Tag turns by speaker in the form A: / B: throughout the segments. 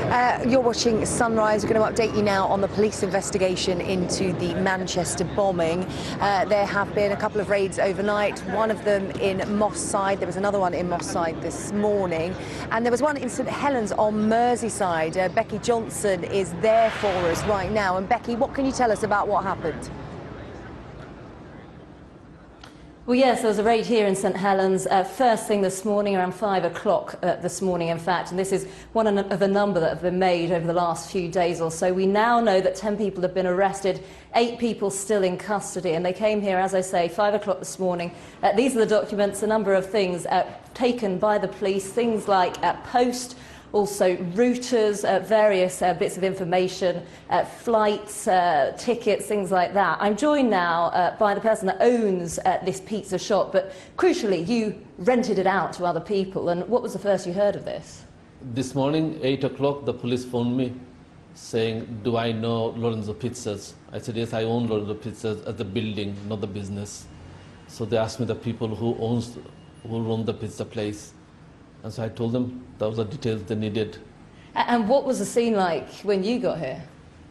A: You're watching Sunrise. We're going to update you now on the police investigation into the Manchester bombing. There have been a couple of raids overnight, one of them in Merseyside. There was another one in Merseyside this morning, and there was one in St Helens on Merseyside. Becky Johnson is there for us right now. And Becky, what can you tell us about what happened?
B: Well, yes, there was a raid here in St Helens first thing this morning, around 5 o'clock this morning, in fact, and this is one of a number that have been made over the last few days or so. We now know that 10 people have been arrested, 8 people still in custody, and they came here, as I say, 5 o'clock this morning. These are the documents, a number of things taken by the police, things like post, also routers, various bits of information, flights, tickets, things like that. I'm joined now by the person that owns this pizza shop, but crucially, you rented it out to other people. And what was the first you heard of this?
C: This morning, 8 o'clock, the police phoned me saying, do I know Lorenzo Pizzas? I said, yes, I own Lorenzo Pizzas as the building, not the business. So they asked me the people who run the pizza place. And so I told them those are the details they needed.
B: And what was the scene like when you got here?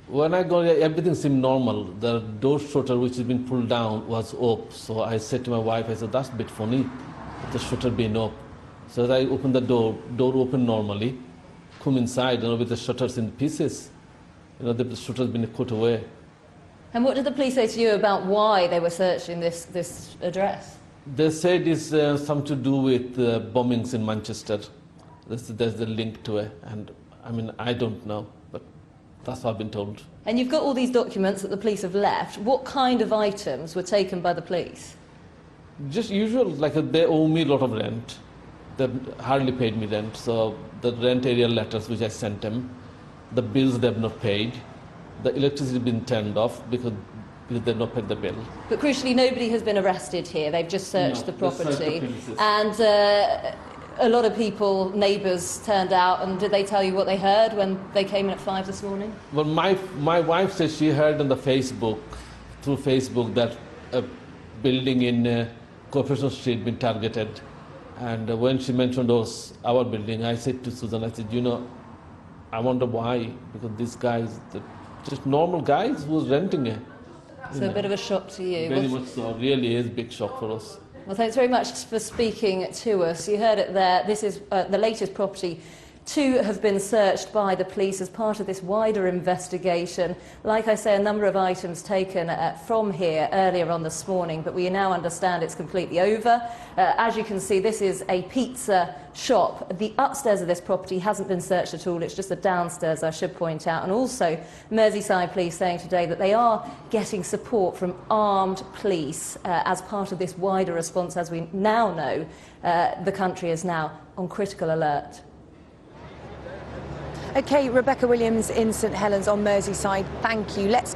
C: When I got here, everything seemed normal. The door shutter, which has been pulled down, was up. So I said to my wife, I said, that's a bit funny, the shutter being up. So as I opened the door opened normally, come inside, with the shutters in pieces. The shutter's been cut away. And
B: what did the police say to you about why they were searching this address?
C: They said it's something to do with bombings in Manchester. There's the link to it, and I don't know, but that's what I've been told.
B: And you've got all these documents that the police have left. What kind of items were taken by the police?
C: Just usual, like they owe me a lot of rent. They've hardly paid me rent, so the rent area letters which I sent them, the bills they've not paid, the electricity has been turned off because they've not paid the bill.
B: But crucially, nobody has been arrested here. They've just searched the property. And a lot of people, neighbours, turned out. And did they tell you what they heard when they came in at 5 this morning?
C: Well, my wife said she heard on the through Facebook, that a building in Corporation Street been targeted. And when she mentioned our building, I said to Susan, I said, I wonder why, because these guys, just normal guys who's renting it.
B: So a bit of a shock to you.
C: Very much so. Really is a big shock for us.
B: Well, thanks very much for speaking to us. You heard it there. This is the latest property to have been searched by the police as part of this wider investigation. Like I say, a number of items taken from here earlier on this morning, but we now understand it's completely over. As you can see, this is a pizza shop. The upstairs of this property hasn't been searched at all. It's just the downstairs, I should point out. And also, Merseyside police saying today that they are getting support from armed police as part of this wider response. As we now know, the country is now on critical alert.
A: OK, Rebecca Williams in St Helens on Merseyside, thank you. Let's